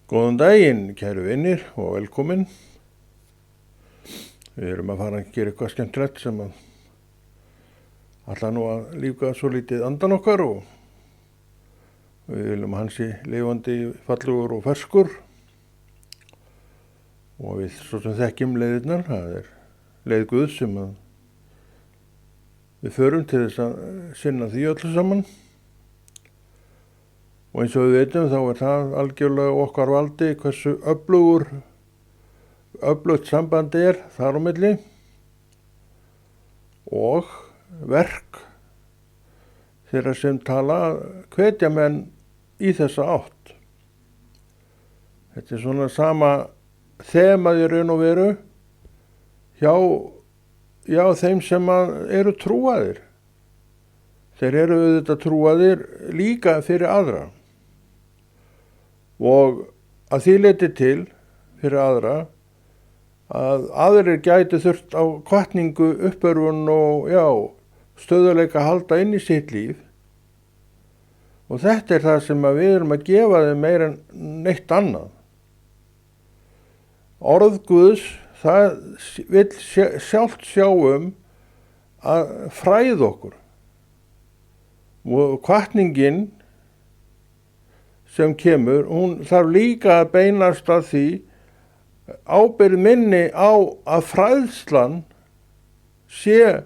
Góðan daginn, kæru vinir og velkomin. Við erum að fara að gera eitthvað skemmtilegt sem að ætla nú að lífga svo lítið andan okkar og við viljum að hann sé lifandi, fallegur og ferskur. Og við svo sem þekkjum leiðirnar, það er leið Guðs sem að við förum til þess að sinna því öllu saman. Og eins og við veitum þá er það algjörlega okkar valdi hversu öflugt samband er þar á milli og verk þeirra sem tala hvetja menn í þessa átt. Þetta er svona sama þemað í raun og veru hjá þeim sem eru trúaðir. Þeir eru auðvitað trúaðir líka fyrir aðra. Og að því leyti til fyrir aðra að aðrir gætu þurft á hvatningu, uppörfun og stöðuleika að halda inn í sitt líf. Og þetta er það sem við erum að gefa þeim meira en neitt annað. Orð Guðs, það vill sjálft sjá að fræða okkur. Og hvatningin sem kemur, hún þarf líka að beinast að því ábyrgð minni á að fræðslan sé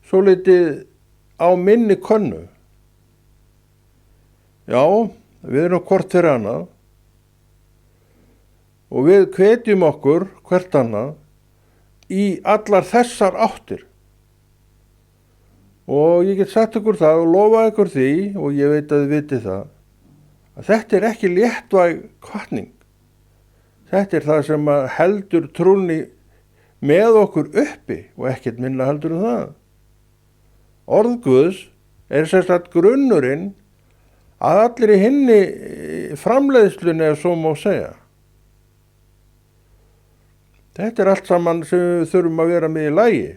svolítið á minni könnu. Já, við erum hvort fyrir annað og við hvetjum okkur hvert annað í allar þessar áttir. Og ég get sagt ykkur það og lofa ykkur því, og ég veit að þið vitið það, að þetta er ekki léttvæg hvatning. Þetta er það sem heldur trúnni með okkur uppi og ekkert minna heldur það. Orð Guðs er sérstætt grunnurinn að allir í hinni framleiðslunni ef svo má segja. Þetta er allt saman sem við þurfum að vera með í lagi.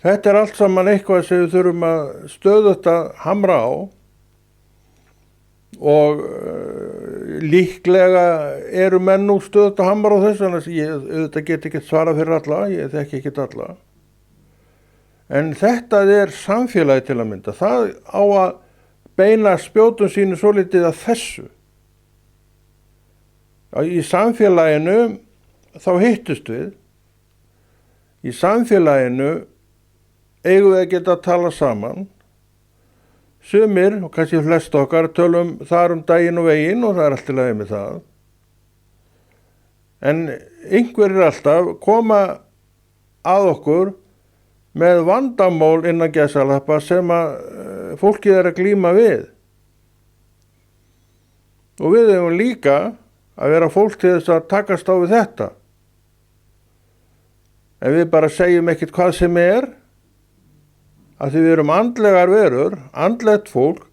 Þetta er allt saman eitthvað sem við þurfum að stöðugt að hamra á og líklega eru menn nú stöðugt að hamra á þess, þannig að ég auðvitað get ekki svarað fyrir alla, ég þekki ekki alla. En þetta er samfélagi til að mynda. Það á að beina spjótum sínu svolítið að þessu. Í samfélaginu þá hittust við. Í samfélaginu eigum við að geta að tala saman. Sumir, og kannski flest okkar, tölum þar daginn og veginn og það er allt í lagi með það. En einhverjir alltaf koma að okkur með vandamál innan gæsalappa sem að fólkið er að glíma við. Og við eigum líka að vera fólk til þess að takast á við þetta. En við bara segjum ekkert hvað sem er, að því við erum andlegar verur, andlegt fólk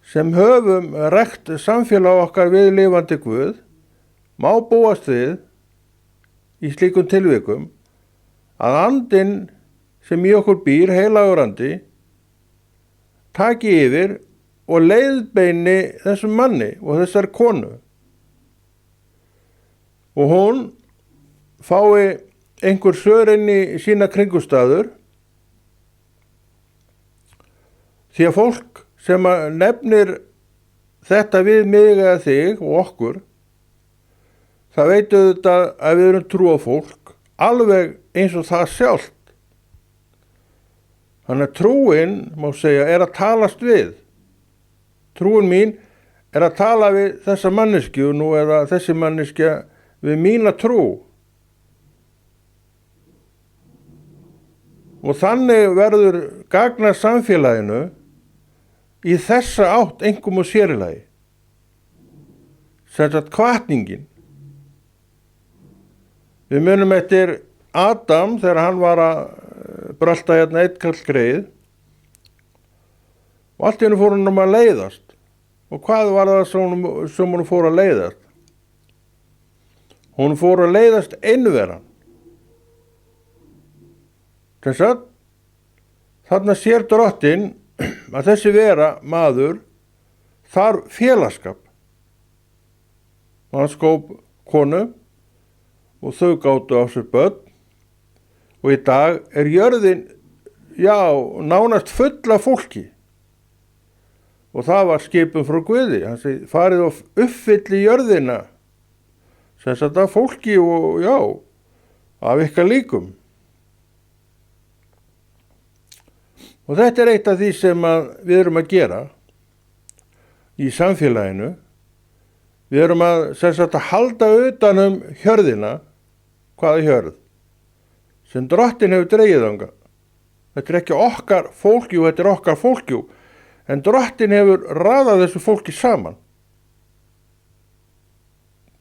sem höfum rekt samfélag okkar við lifandi Guð, má búast við í slíkum tilvikum að andinn sem í okkur býr, heilagur andi, taki yfir og leiðbeini þessum manni og þessar konu. Og hún fái einhver svör inn í sína kringumstæður. Því að fólk sem nefnir þetta við mig eða þig og okkur, það veit auðvitað að við erum trúarfólk alveg eins og það sjálft. Þannig að trúin, má segja, er að talast við. Trúin mín er að tala við þessa manneskju nú eða þessi manneskja við mína trú. Og þannig verður gagna samfélaginu í þessa átt einkum og sérilagi. Sem sagt hvatningin. Við munum eftir Adam þegar hann var að brölta hérna einn kall greið og allt í hennu fór hann að leiðast. Og hvað var það sem hún fór að leiðast? Hún fór að leiðast einveran. Þess að þarna sér Drottinn að þessi vera, maður, þarf félagsskap. og hann skóp konu og þau gátu á sér börn og í dag jörðin, nánast full af fólki og það var skipun frá Guði. Hann segi, farið og uppfylli jörðina sem sagt af fólki og af ykkar líkum. Og þetta eitt af því sem við erum að gera í samfélaginu. Við erum að halda utan hjörðina. Hvaða hjörð? Sem Drottinn hefur dregið þangað. Þetta ekki okkar fólkjú, þetta okkar fólkjú. En Drottinn hefur raðað þessu fólki saman.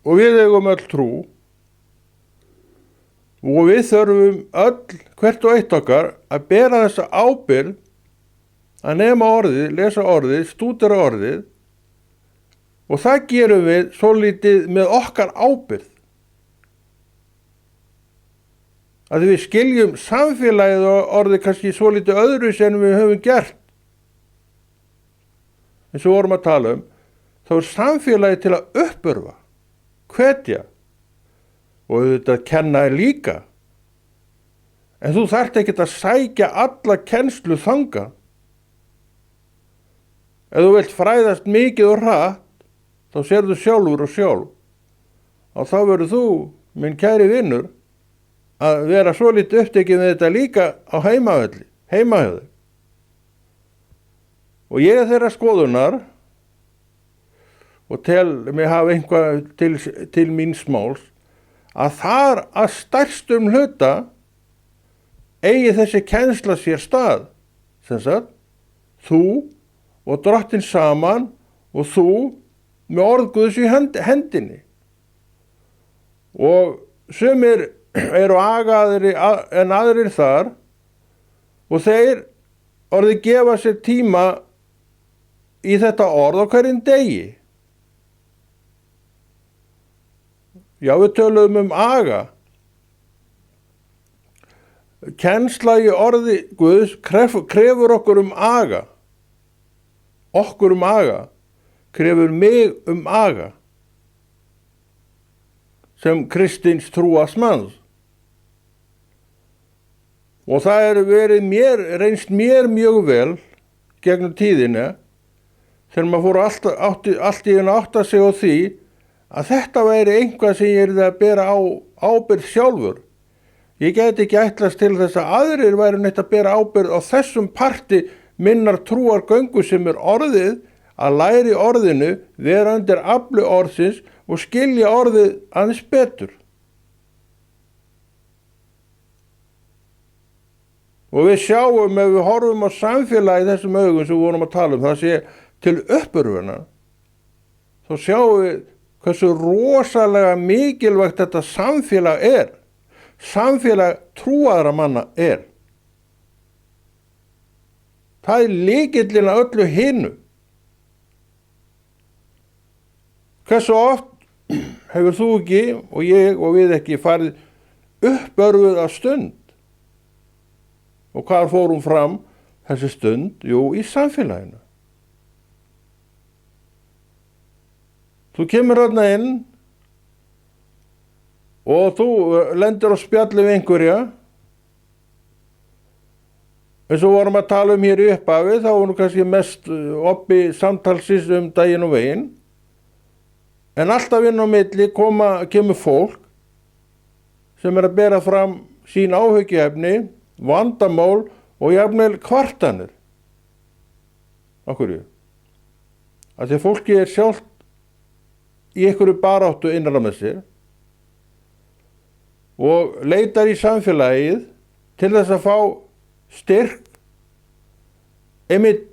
Og við eigum öll trú. Og við þurfum öll, hvert og eitt okkar, að bera þessa ábyrgð, að nema orðið, lesa orðið, stúdera orðið, og það gerum við svolítið með okkar ábyrgð. Að við skiljum samfélagið og orðið kannski svolítið öðru sem við höfum gert. Eins og vorum að tala þá samfélagið til að uppörfa, hvetja, og auðvitað kenna líka. En þú þarft ekkert að sækja alla kennslu þangað. Ef þú vilt fræðast mikið og hratt, þá sérðu sjálfur og sjálf. Og þá verður þú, minn kæri vinur, að vera svolítið upptekið með þetta líka á heimahöðu. Og ég þeirra skoðunar, og tel mig hafa einhvað til míns máls, að þar að stærstum hluta eigi þessi kennsla sér stað. Sem sagt, þú og Drottinn saman og þú með orð Guðs í hendinni. Og sumir eru agaðri en aðrir þar og þeir orðið gefa sér tíma í þetta orð á hverjum degi. Já, við töluðum aga. Kennsla í orði Guðs krefur okkur aga. Okkur aga. Krefur mig aga. Sem kristins trúas manns. Og það reynst mér mjög vel gegnum tíðina þegar maður fór allt í einu átta sig á því að þetta væri einhvað sem ég yrði að bera ábyrgð sjálfur. Ég gæti ekki ætlast til þess að aðrir væru neitt að bera ábyrgð á þessum parti minnar trúargöngu sem orðið, að læri orðinu, vera undir afli orðsins og skilja orðið aðeins betur. Og við sjáum, ef við horfum á samfélagi þessum augum sem við vorum að tala það sé til uppörfunar, þá sjáum við hversu rosalega mikilvægt þetta samfélag samfélag trúaðra manna Það lykillinn að öllu hinu. Hversu oft hefur þú ekki, og ég og við ekki, farið uppörfuð af stund? Og hvar fórum fram þessi stund? Jú, í samfélaginu. Þú kemur þarna inn og þú lendir á spjalli við einhverja. Eins og vorum að tala hér í upphafi, þá var nú kannski mest oppi samtalsins daginn og veginn. En alltaf inn á milli kemur fólk sem að bera fram sín áhyggjuefni, vandamál og jafnvel kvartanir. Af hverju? Af því að fólki sjálft í einhverju baráttu innra með sér og leitar í samfélagið til þess að fá styrk einmitt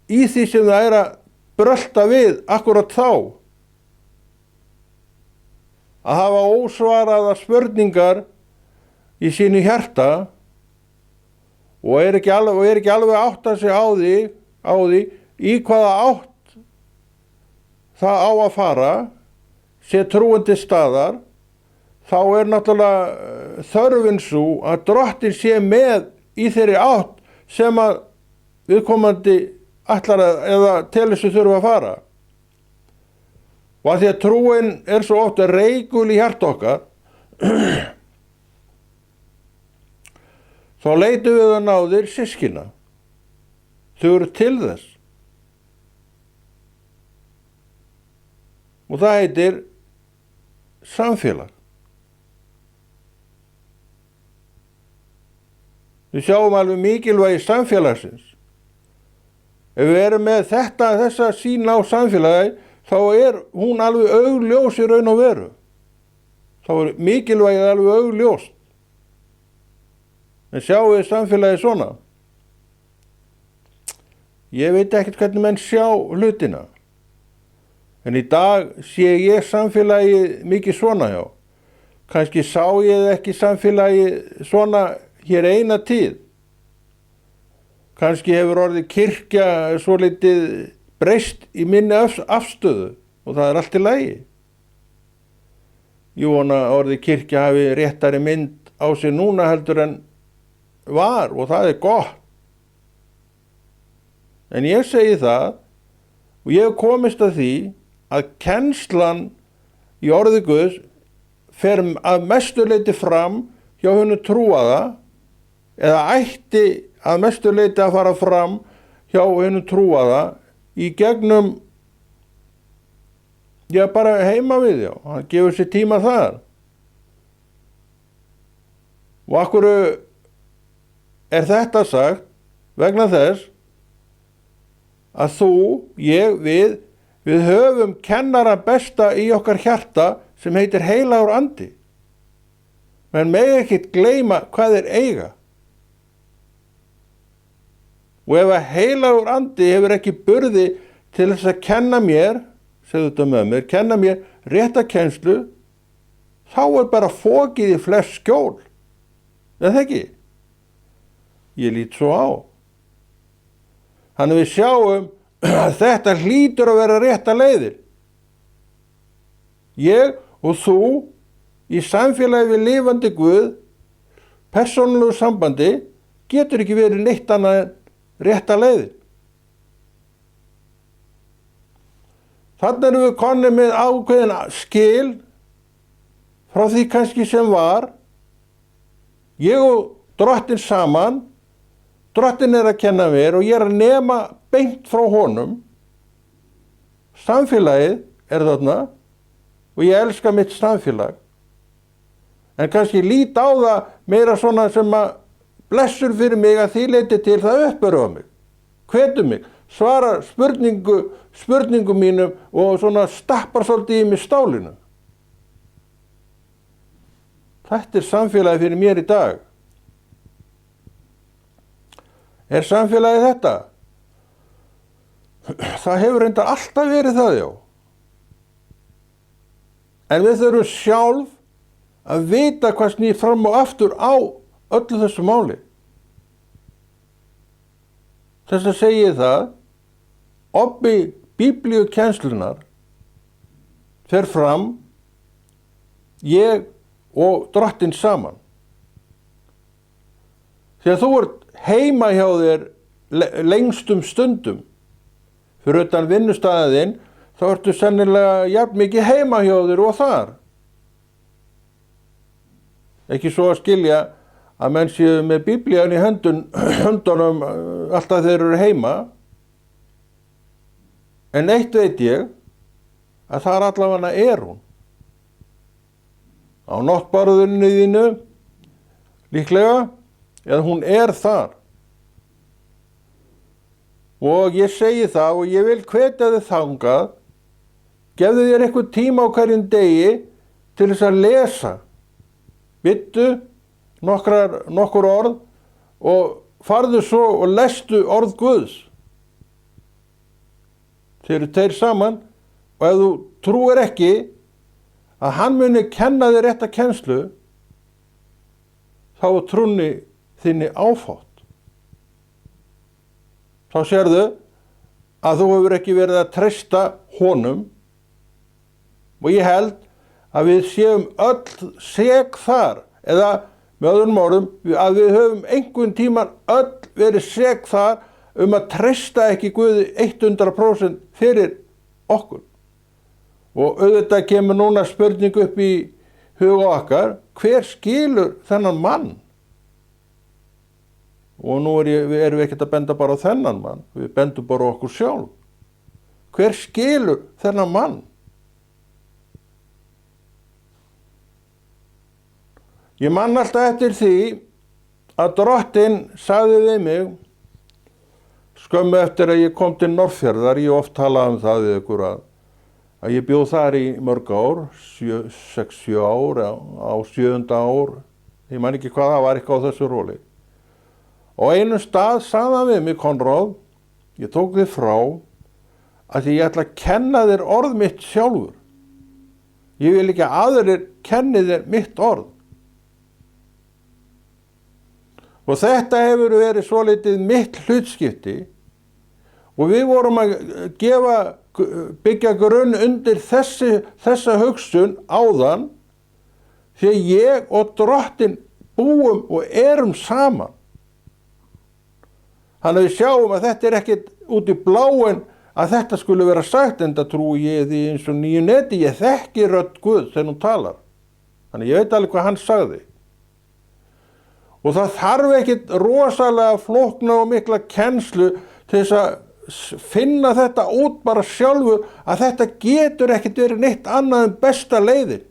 í því sem það að brölta við akkurat þá. Að hafa ósvaraða spurningar í sínu hjarta og ekki alveg átta sig á því í hvaða átt það á að fara, sé trúandi staðar, þá náttúrulega þörfin sú að Drottinn sé með í þeirri átt sem að viðkomandi ætlar eða telur sig þurfa að fara. Og að því að trúin svo oft reikul í hjarta okkar, þá leitum við að náðir systkina. Þau eru til þess. Og það heitir samfélag. Við sjáum alveg mikilvægi samfélagsins. Ef við erum með þessa sýn á samfélagi, þá hún alveg augljós í raun og veru. Þá mikilvægið alveg augljóst. En sjáum við samfélagi svona. Ég veit ekkert hvernig menn sjá hlutina. En í dag sé ég samfélagi mikið svona hjá. Kannski sá ég ekki samfélagi svona hér eina tíð. Kannski hefur orðið kirkja svolítið breyst í minni afstöðu og það allt í lagi. Ég vona að orðið kirkja hafi réttari mynd á sig núna heldur en var og það gott. En ég segi það og ég hef komist að því að kennslan í orði Guðs fer að mestu leyti fram hjá hinu trúaða eða ætti að mestu leyti að fara fram hjá hinu trúaða í gegnum bara heima við já, hann gefur sér tíma þar. Og af hverju þetta sagt? Vegna þess að þú, við höfum kennara besta í okkar hjarta sem heitir heilagur andi. Men mega ekkert gleyma hvað eiga. Og ef að heilagur andi hefur ekki burði til þess að kenna mér, segðu þetta með mér, kenna mér rétta kennslu, þá bara fokið í flest skjól. Er það ekki? Ég lít svo á. Þannig við sjáum að þetta hlýtur að vera rétta leiðir. Ég og þú í samfélagi við lifandi Guð, persónulegu sambandi, getur ekki verið neitt annað en rétta leiðir. Þannig erum við konir með ákveðin skil frá því kannski sem var. Ég og Drottinn saman, Drottinn að kenna mér og ég að nema beint frá honum. Samfélagið þarna og ég elska mitt samfélag. En kannski lít á það meira svona sem að blessur fyrir mig að því leyti til það uppörfa mig, hvetur mig, svarar spurningum mínum og svona stappar svolítið í mig stálinu. Þetta samfélagið fyrir mér í dag. Samfélagið þetta? Það hefur reyndar alltaf verið það, já. En við þurfum sjálf að vita hvað snýr fram og aftur á öllu þessu máli. Þess að segi það, obbi biblíukenslunar fer fram ég og Drottinn saman. Þegar þú ert heima hjá þér lengstum stundum, fyrir utan vinnustaðinn, þá ertu sennilega jafn mikið heima hjá þér og þar. Ekki svo að skilja að menn séu með biblían í höndunum alltaf þeir eru heima. En eitt veit ég, að þar allavega hún. Á náttborðinu þínu, líklega, eða hún þar. Og ég segi það og ég vil hvetja þig þangað, gefðu þér einhvern tíma á hverjum degi til þess að lesa. Vittu nokkur orð og farðu svo og lestu orð Guðs. Þeir eru tveir saman og ef þú trúir ekki að hann muni kenna þér rétta kennslu, þá er trúnni þinni áfátt. Þá sérðu að þú hefur ekki verið að treysta honum og ég held að við séum öll sek þar, eða með öðrum orðum að við höfum einhvern tíman öll verið sek þar að treysta ekki Guði 100% fyrir okkur. Og auðvitað kemur núna spurning upp í huga okkar, hver skilur þennan mann? Og nú erum við ekkert að benda bara á þennan mann, við bendum bara á okkur sjálf. Hver skilur þennan mann? Ég man alltaf eftir því að Drottinn sagði við mig, skömmu eftir að ég kom til Norðfjarðar, ég oft talaði um það við ykkur að ég bjó þar í mörg ár, 6-7 ár, á 7. ár, ég man ekki hvað það var eitthvað á þessu róli. Og einum stað sagði hann við mig, Konráð, ég tók þig frá að ég ætla að kenna þér orð mitt sjálfur. Ég vil ekki að aðrir kenni þér mitt orð. Og þetta hefur verið svolítið mitt hlutskipti og við vorum að byggja grunn undir þessa hugsun áðan því að ég og Drottinn búum og erum saman. Þannig að við sjáum að þetta ekkert út í bláinn að þetta skulle vera sagt, en það trúi ég því eins og nýju neti, ég þekki rödd Guð þegar hún talar. Þannig ég veit alveg hvað hann sagði. Og það þarf ekkert rosalega flókna og mikla kennslu til þess að finna þetta út bara sjálfur að þetta getur ekkert verið neitt annað en besta leiðin.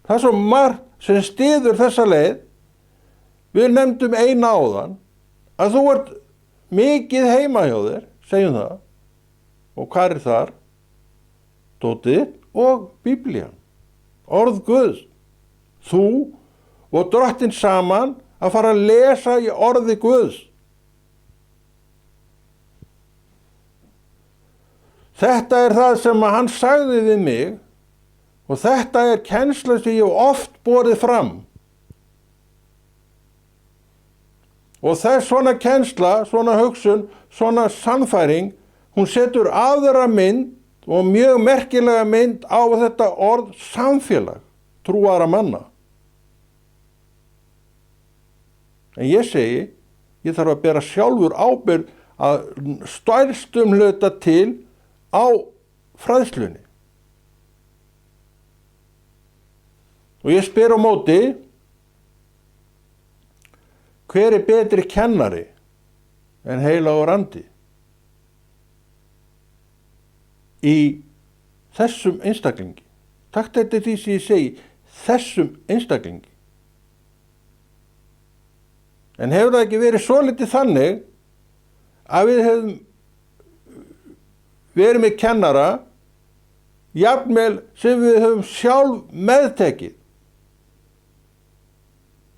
Það er svo margt sem styður þessa leið. Við nefndum eina áðan að þú ert mikið heima hjá þér, segjum það. Og hvað er þar? Dótið og Biblían, orð Guðs. Þú og Drottinn saman að fara að lesa í orði Guðs. Þetta er það sem hann sagði við mig og þetta er kennsla sem ég hef oft borið fram. Og þess svona kennsla, svona hugsun, svona sannfæring, hún setur aðra mynd og mjög merkilega mynd á þetta orð samfélag, trúaðra manna. En ég segi, ég þarf að bera sjálfur ábyrgð að stærstum hluta til á fræðslunni. Og ég spyr á móti, hver er betri kennari en heilagur andi? Í þessum einstaklingi. Takk þetta því sem ég segi, þessum einstaklingi. En hefur það ekki verið svolítið þannig að við hefum verið með kennara, jafnvel sem við höfum sjálf meðtekið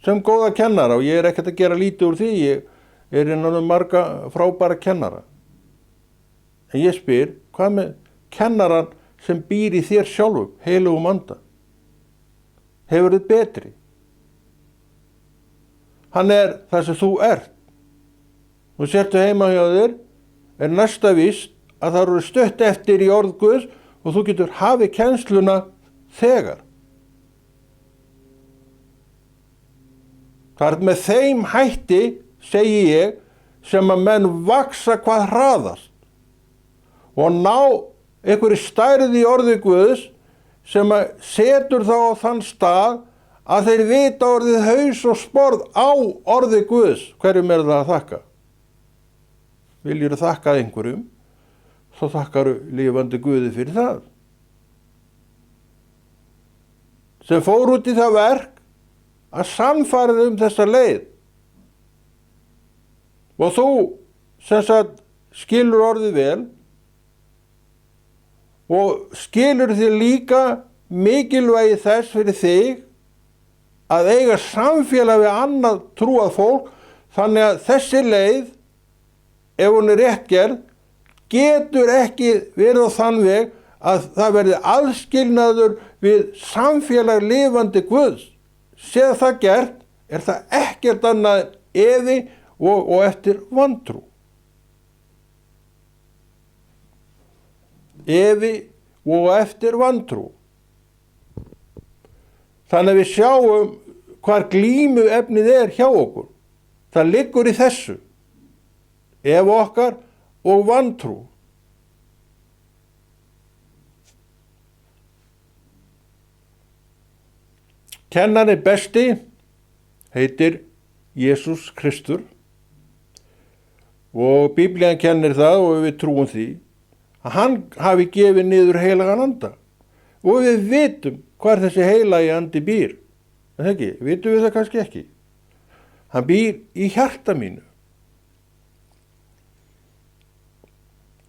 sem góða kennara, og ég er ekkert að gera lítið úr því, ég er innan marga frábæra kennara. En ég spyr, hvað með kennaran sem býr í þér sjálfum, heilugum anda? Hefur þið betri? Hann er það sem þú ert. Þú sértu heima hjá þér, er næsta víst að það eru stutt eftir í orð Guðs og þú getur hafið kennsluna þegar. Það er með þeim hætti, segi ég, sem að menn vaksa hvað hraðast og ná einhverju stærð í orði Guðs sem að setur þá á þann stað að þeir vita orðið haus og sporð á orði Guðs. Hverjum er það að þakka? Viljur þakka einhverjum, þá þakkaru lifandi Guði fyrir það. Sem fór út í það verk að sannfæra þig þessa leið. Og þú sem sagt skilur orðið vel og skilur þig líka mikilvægi þess fyrir þig að eiga samfélag við annað trúað fólk, þannig að þessi leið, ef hún er rétt gerð, getur ekki verið á þann veg að það verði aðskilnaður við samfélag lifandi Guðs. Séð það gert, er það ekkert annað eði og eftir vantrú. Eði og eftir vantrú. Þannig að við sjáum hvar glímu efnið er hjá okkur. Það liggur í þessu. Ef okkar og vantrú. Kennari besti heitir Jesús Kristur og Biblían kennir það og við trúum því að hann hafi gefið niður heilagan anda og við vitum hvar þessi heilagi andi býr. En það ekki, vitum við það kannski ekki. Hann býr í hjarta mínu.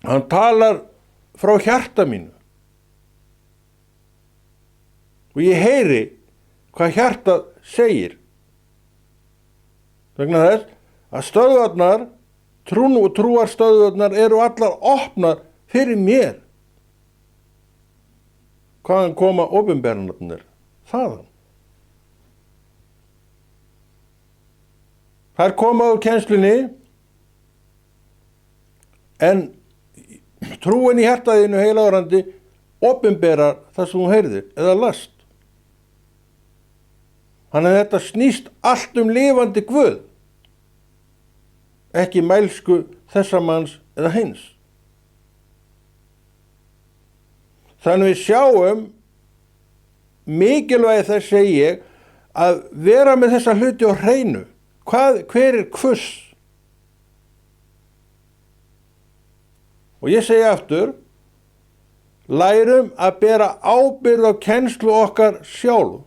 Hann talar frá hjarta mínu. Og ég heyri hvað hjartað segir. Vegna þess að stöðvarnar, trún og trúarstöðvarnar eru allar opnar fyrir mér. Hvaðan koma opinberunarnir? Þaðan. Þær koma á kennslunni, en trúin í hjartaðinu heilagur andi opinberar það sem hún heyrðir eða last. Þannig að þetta snýst allt lifandi Guð, ekki mælsku þessa manns eða hins. Þannig við sjáum mikilvægi þess, segi ég, að vera með þessa hluti á hreinu. Hver hvers? Og ég segi aftur, lærum að bera ábyrgð á kennslu okkar sjálf.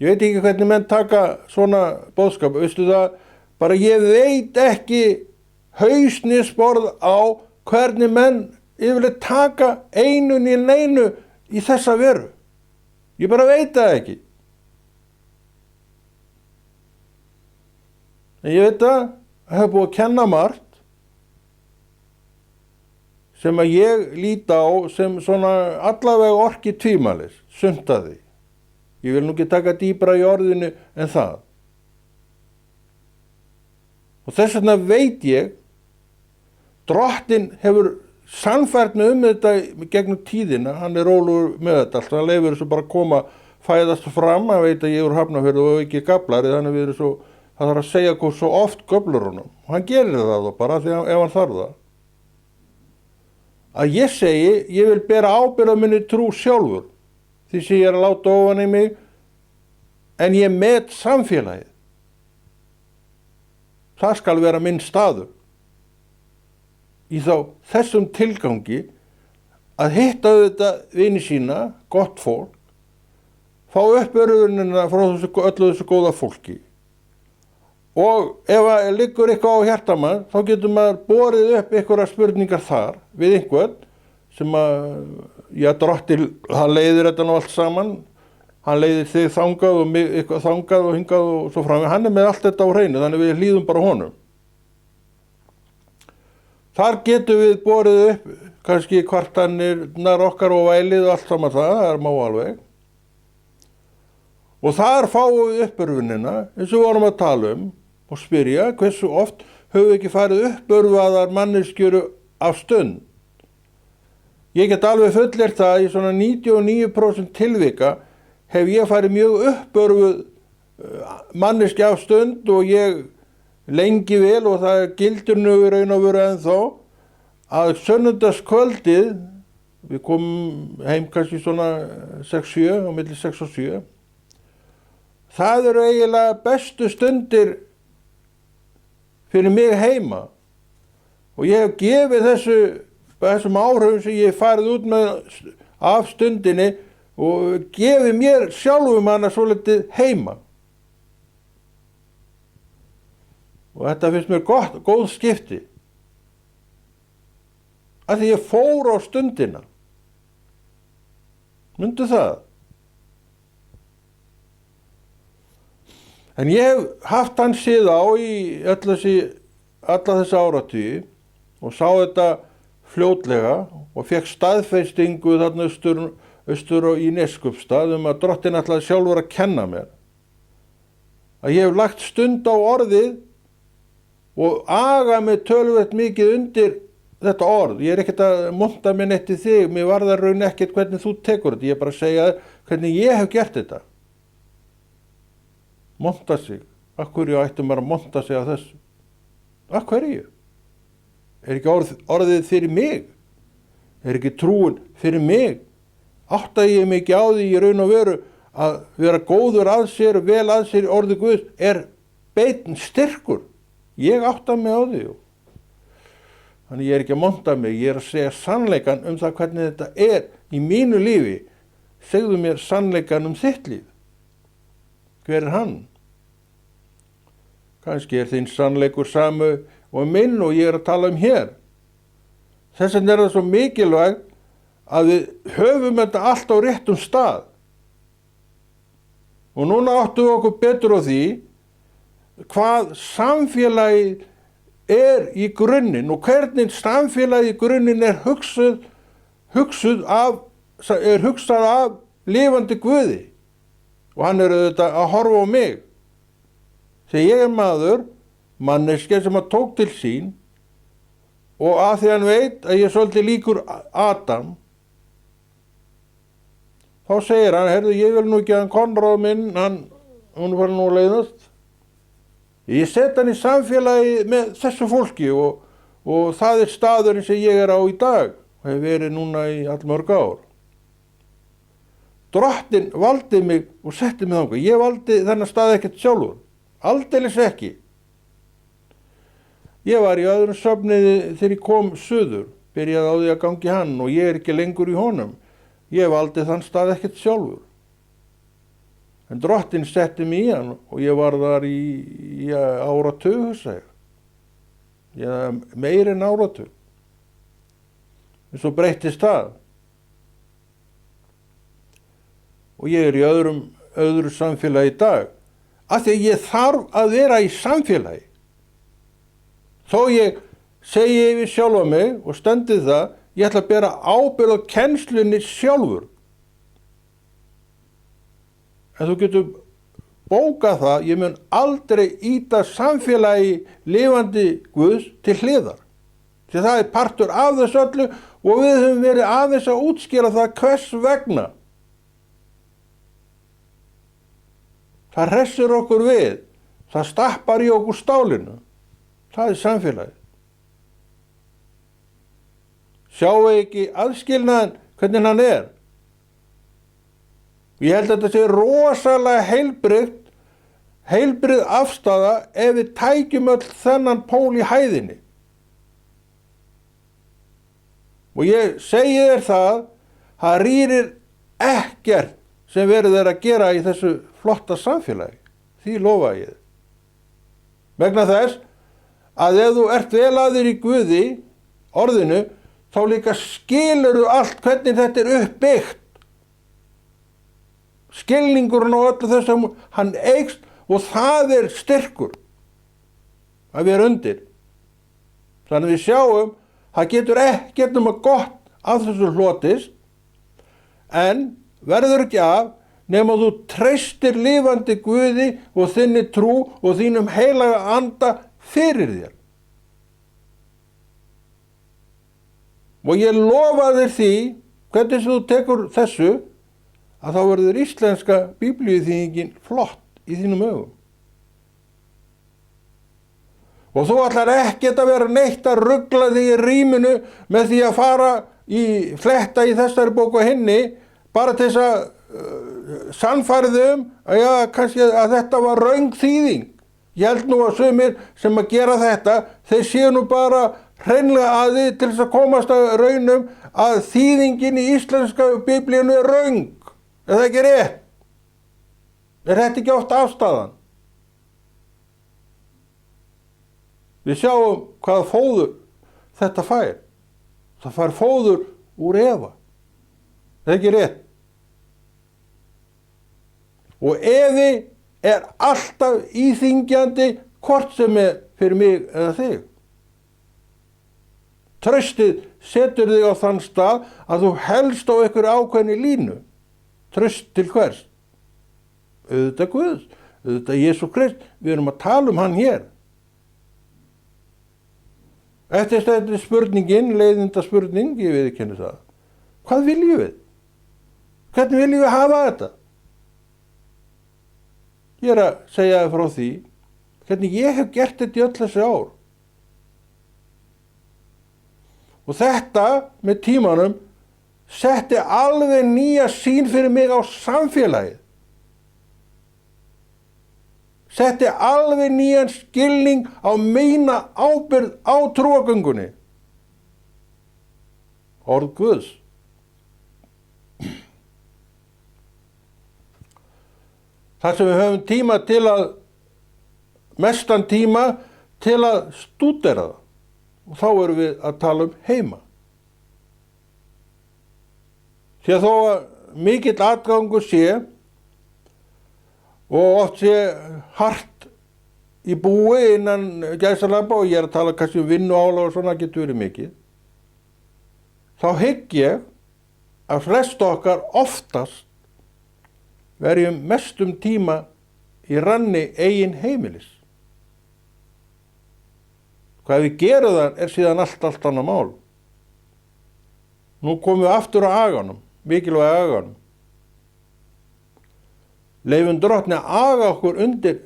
Ég veit ekki hvernig menn taka svona boðskap, veistu það, bara ég veit ekki hausnisborð á hvernig menn yfirleitt taka einu né neinu í þessa veru. Ég bara veit það ekki. En ég veit að hef búið að kenna margt sem að ég líta á sem svona allavega orki tvímælis, sumt að því. Ég vil nú ekki taka dýpra í orðinu en það. Og þess vegna veit ég, Drottinn hefur sannfært mig þetta gegnum tíðina, hann er rólegur með þetta allt, hann leyfir þessu bara að koma, fæðast fram, hann veit að ég er Hafnarfirði og ekki Gablari, þannig við erum svo, það þarf að segja hvað svo oft göflur honum. Og hann gerir það þá bara því ef hann þarf það. Að ég segi, ég vil bera ábyrgð á minni trú sjálfur, því sem ég er að láta ofan í mig, en ég met samfélagið. Það skal vera minn staður. Í þessum tilgangi að hitta þetta vini sína, gott fólk, fá uppörfunina frá öllu þessu góða fólki. Og ef að liggur eitthvað á hjartamann, þá getur maður borið upp einhverjar spurningar þar við einhvern sem að, Drottinn, hann leiðir þetta nú allt saman, hann leiðir þig þangað og mig eitthvað þangað og hingað og svo fram. Hann er með allt þetta á hreinu, þannig við hlýðum bara honum. Þar getum við borið upp kannski kvartanirnar okkar og vælið og allt saman það er má alveg. Og þar fáum við uppörfunina, eins og við vorum að tala og spyrja hversu oft höfum við ekki farið uppörfaðar manneskjur af stund. Ég get alveg fullyrt það í svona 99% tilvika hef ég farið mjög uppörfuð manneskja af stund og ég lengi vel og það gildur nú í raun og veru ennþá að sunnudagskvöldið, við komum heim kannski svona 6-7, á milli 6 og 7, það eru eiginlega bestu stundir fyrir mig heima og ég hef gefið þessum áhrifum sem ég hef farið út með af stundinni og gefið mér sjálfum hana svolítið heima. Og þetta finnst mér góð skipti. Af því ég fór á stundina. Mundu það? En ég hef haft hann síð á í alla þessa áratugi og sá þetta fljótlega og fekk staðfestingu þarna austur og í Neskupstað að Drottinn ætlaði sjálfur að kenna mér. Að ég hef lagt stund á orðið og aga mig töluvert mikið undir þetta orð. Ég er ekkert að monta mér neitt í þig, mér varðar raun ekkert hvernig þú tekur þetta, ég er bara að segja hvernig ég hef gert þetta. Monta sig. Af hverju ættum maður að monta sig af þessu? Af hverju? Er ekki orðið fyrir mig? Er ekki trúin fyrir mig? átta ég mig ekki á því í raun og veru að vera góður að sér, vel að sér í orði Guðs er beinn styrkur. Ég átta mig á því. Þannig ég er ekki að monta mig, ég er að segja sannleikan um það hvernig þetta er í mínu lífi. Segðu mér sannleikan um þitt líf. Hver er hann? Kannski er þinn sannleikur samu og minn og ég er að tala um hér. Þess vegna er það svo mikilvægt að við höfum þetta allt á réttum stað. Og núna áttum við okkur betur á því hvað samfélagið er í grunninn og hvernig samfélagið í grunninn er hugsað af lifandi Guði. Og hann er auðvitað að horfa á mig. Þegar ég er maður, manneskja sem að tók til sín og að því hann veit að ég er svolítið líkur Adam, þá segir hann, heyrðu, ég vil nú ekki að hann Konráð minn, hún var nú að leiðast. Ég set hann í samfélagi með þessu fólki og það er staðurinn sem ég er á í dag og hef verið núna í allmörg ár. Drottinn valdi mig og setti mig þangað. Ég valdi þennan stað ekkert sjálfur. Aldeilis ekki. Ég var í öðrum söfniði þegar ég kom suður, byrjaði á því að gangi hann og ég er ekki lengur í honum. Ég valdi þann stað ekkert sjálfur. En Drottinn setti mig í hann og ég var þar í áratug, meir en áratug. En svo breyttist það. Og ég er í öðru samfélagi í dag. Af því að ég þarf að vera í samfélagi. Þó ég segi yfir sjálfa mig og stendi það, ég ætla að bera ábyrgð á kennslunni sjálfur. En þú getur bókað það, ég mun aldrei ýta samfélagi lifandi Guðs til hliðar. Því það er partur af þessu öllu og við höfum verið aðeins að útskýra það hvers vegna. Það hressir okkur við, það stappar í okkur stálinu. Það er samfélagið. Sjáu ekki aðskilnaðan hvernig hann er. Ég held að þetta sé rosalega heilbrigð afstaða ef við tækjum öll þennan pól í hæðinni. Og ég segi þér það rýrir ekkert sem verið er að gera í þessu flotta samfélagi. Því lofa ég. Vegna þess að ef þú ert vel að þér í Guði, orðinu, þá líka skilurðu allt hvernig þetta er uppbyggt. Skilningurinn og öllu þessum, hann eykst og það er styrkur að vera undir. Þannig að við sjáum, það getur ekkert nema gott af þessu hlotist, en verður ekki af nema þú treystir lifandi Guði og þinni trú og þínum heilaga anda fyrir þér. Og ég lofa þér því, hvernig sem þú tekur þessu, að þá verður íslenska biblíuþýðingin flott í þínum augum. Og þú ætlar ekkert að vera neitt að rugla þig í ríminu með því að fara fletta í þessari bók og hinni, bara til þess að sannfærðu að kannski að þetta var röng þýðing. Ég held nú að sumir sem að gera þetta, þeir séu nú bara hreinlega að því til þess að komast að raunum að þýðingin í íslenska biblíunu er röng. Er það ekki rétt? Er þetta ekki oft afstaðan? Við sjáum hvaða fóður þetta fær. Það fær fóður úr efa. Er það ekki rétt? Og efi er alltaf íþyngjandi hvort sem er fyrir mig eða þig. Traustið setur þig á þann stað að þú helst á einhverju ákveðni línu. Traust til hvers? Auðvitað Guðs, auðvitað Jesú Krist, við erum að tala um hann hér. Eftir þetta spurningin, leiðinda spurning, ég viðurkenni það. Hvað viljum við? Hvernig viljum við hafa þetta? Ég er að segja þér frá því, hvernig ég hef gert þetta í öll þessi ár. Og þetta með tímanum setti alveg nýja sýn fyrir mig á samfélagið. Setti alveg nýjan skilning á mína ábyrgð á trúargöngunni. Orð Guðs. Þar sem við höfum tíma til að, mestan tíma til að stúdera það. Og þá erum við að tala um heima. Því að þó að mikill atgangur sé og oft sé hart í búi innan gæsalappa, og ég að tala kannski um vinnuálag og svona, getur verið mikið, þá hygg ég að flest okkar oftast verjum mestum tíma í ranni eigin heimilis. Hvað við gerum það er síðan allt annað mál. Nú komum við aftur á aganum, mikilvæga aganum. Leifum Drottni að aga okkur undir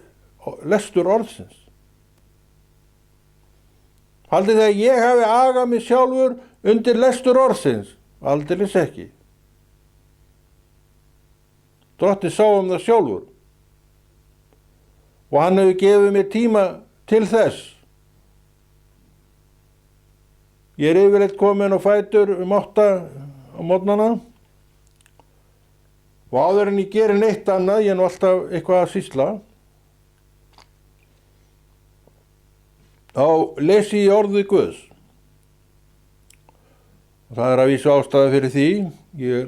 lestur orðsins. Haldið þið að ég hafi agað mig sjálfur undir lestur orðsins? Aldeilis ekki. Drottni sá það sjálfur. Og hann hefur gefið mér tíma til þess. Ég er yfirleitt komin á fætur 8 á morgnana. Og áður en ég geri neitt annað, ég er nú alltaf eitthvað að sýsla, þá lesi ég orðið Guðs. Það er að vísu ástæða fyrir því. Ég er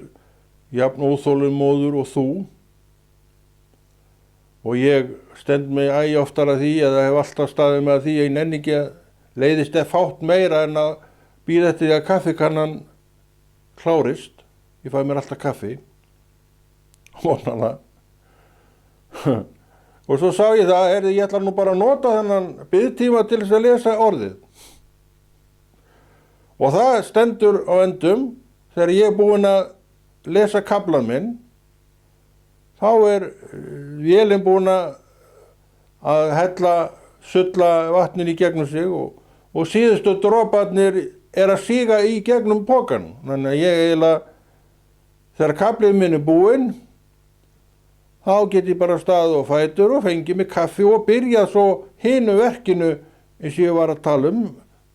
jafn óþolinmóður og þú. Og ég stend mig æ oftar að því, eða hef alltaf staðið með að því, ég nenni ekki að leiðist fátt meira en að bíða eftir því að kaffikannan klárist. Ég fæ mér alltaf kaffi. Mótnana. Og svo sá ég það, ég ætla nú bara að nota þennan biðtíma til þess að lesa orðið. Og það stendur á endum, þegar ég er búinn að lesa kaflan minn, þá er vélin búinn að hella, sulla vatnin í gegnum sig, og síðustu droparnir er að síga í gegnum pokan. Þannig að ég eiginlega, þegar kaflinn minn er búinn, þá get ég bara staðið á fætur og fengið mig kaffi og byrjað svo hinu verkinu eins og ég var að tala um.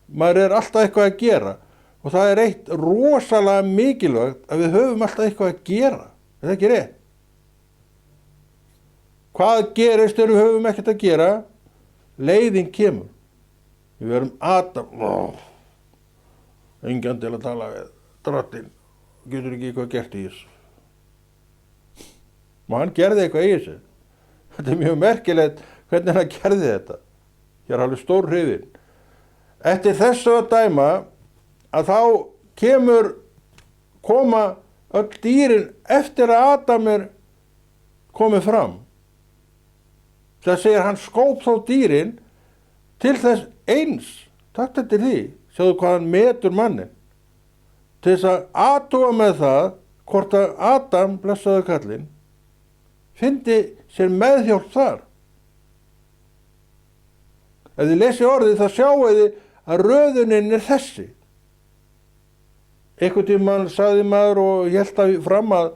Maður er alltaf eitthvað að gera, og það er eitt rosalega mikilvægt að við höfum alltaf eitthvað að gera. Er það ekki rétt? Hvað gerist þegar við höfum ekkert að gera? Leiðin kemur. Við verum Adam. Engan til að tala við. Drottinn, getur ekki eitthvað gert í þessu. Og hann gerði eitthvað í þessu. Þetta er mjög merkilegt hvernig hann gerði þetta. Ég er alveg stór hrifinn. Eftir þessu að dæma að þá koma öll dýrin eftir að Adam er komið fram. Það segir hann skóp þó dýrin til þess eins. Takk eftir því. Sjáðu hvað hann metur mannin. Til þess að athuga með það hvort að Adam, blessaðu kallinn, fyndi sér meðhjálp þar. Ef þið lesi orðið þá sjáu þið að röðunin er þessi. Einhvern tímann sagði maður og hélt að fram að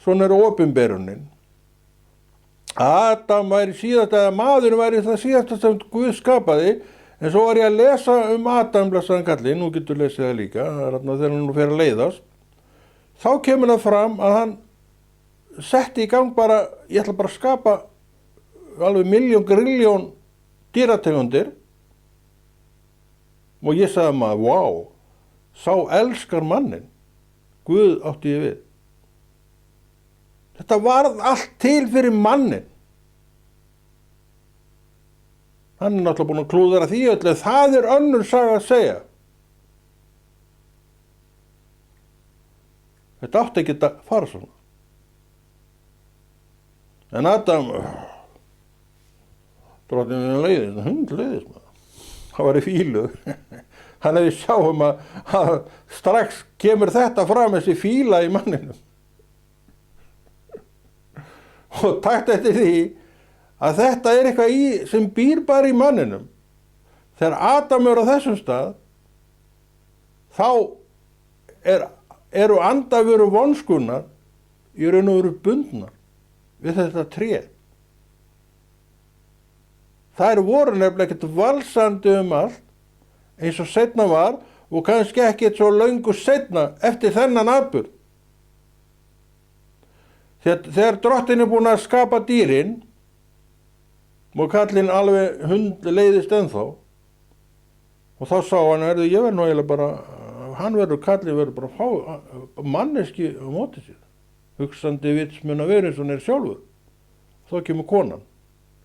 svona er opinberunin. Adam væri síðast, eða maðurinn væri það síðasta sem Guð skapaði, en svo var ég að lesa um Adam, blessaðan kallinn, nú getur lesið það líka, það er þarna þegar hann fer að leiðast. Þá kemur það fram að hann setti í gang bara, ég ætla bara að skapa alveg 1.000.000 grilljón dýrategundir, og ég sagði maður, vá, sá elskar mannin, Guð átti ég við. Þetta varð allt til fyrir mannin. Hann er náttúrulega búinn að klúðra því öllu, það er önnur saga að segja. Þetta átti ekki að fara svona. En Adam, Drottinn leiðist, leiðist maður. Það var í fílu. Hann hefði sjáum að strax kemur þetta fram, þessi fíla í manninum. Og takt eftir því að þetta er eitthvað sem býr bara í manninum. Þegar Adam er á þessum stað, þá er eru andavöru vonskunnar í raun og veru bundnar við þetta tré. Þær voru nefnilega ekkert valsandi allt eins og seinna var og kannski ekkert svo löngu seinna eftir þennan atburð. Þegar Drottinn er búinn að skapa dýrin og kallinn alveg leiðist ennþá og þá sá hann, ég verð nú eiginlega bara, kallinn verður bara að fá manneski á móti sér. Hugsandi vitsmuna vera eins og hún er sjálfur. Þá kemur konan.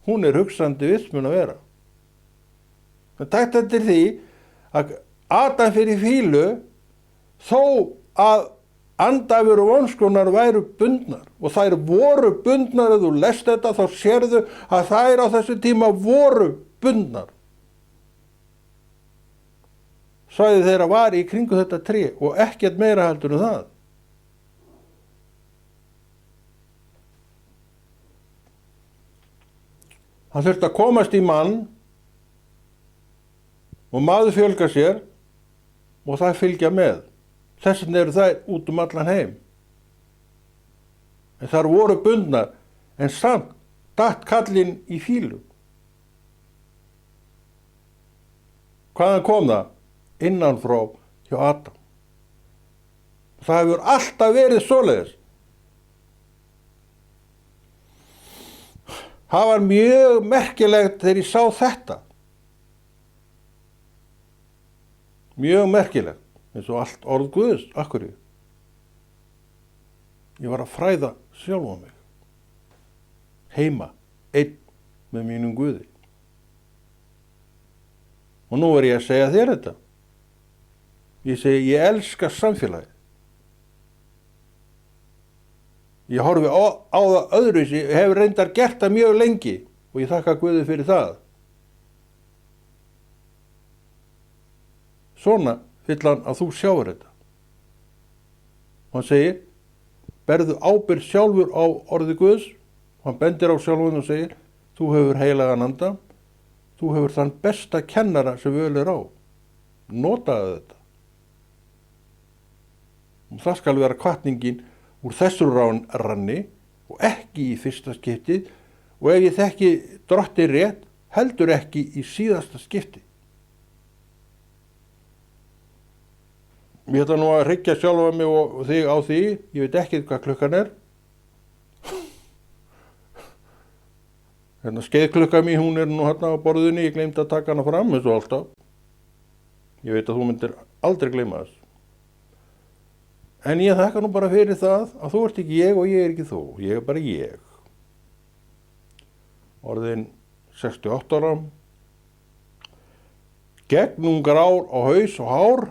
Hún er hugsandi vitsmuna vera. Það takt eftir því að Adam fyrir fílu þó að andavöru vonskunnar væru bundnar og þær voru bundnar, ef þú lest þetta þá sérðu að þær á þessu tíma voru bundnar. Svæði þeirra var í kringu þetta tré og ekkert meira heldur en það. Hann þurfti að komast í mann og maður fjölga sér og það fylgja með. Þess vegna eru þær út allan heim. En þar voru bundnar, en samt datt kallinn í fílu. Hvaðan kom það? Innan frá hjá Adam. Það hefur alltaf verið svoleiðis. Það var mjög merkilegt þegar ég sá þetta. Mjög merkilegt, eins og allt orð Guðs, akkurri. Ég var að fræða sjálfa mig. Heima, einn með mínum Guði. Og nú er ég að segja þér þetta. Ég segi, ég elska samfélagið. Ég horfi á það öðruvísi, hefur reyndar gert það mjög lengi og ég þakka Guði fyrir það. Svona vill hann að þú sjáir þetta. Og hann segir, berðu ábyrgð sjálfur á orði Guðs, og hann bendir á sjálfun og segir, þú hefur heilagan anda, þú hefur þann besta kennara sem völ er á. Notaðu þetta. Og það skal vera hvatningin úr þessu ranni og ekki í fyrsta skiptið og ef ég þekki Drottinn rétt, heldur ekki í síðasta skipti. Ég ætla nú að hryggja sjálfa mig og þig á því, ég veit ekki hvað klukkan er. Skeiðklukka mín, hún er nú hérna á borðinni, ég gleymdi að taka hana fram eins og alltaf. Ég veit að þú myndir aldrei gleyma þess. En ég þakka nú bara fyrir það að þú ert ekki ég og ég er ekki þú. Ég er bara ég. Orðin 68 ára. Gegnungar ár á haus og hár.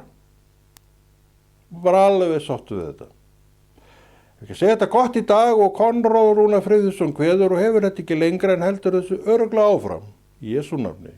Bara alveg sáttu við þetta. Ég segi þetta gott í dag og Konráð Rúnar Friðriksson kveður og hefur þetta ekki lengra en heldur þessu örugglega áfram. Í Jesú nafni.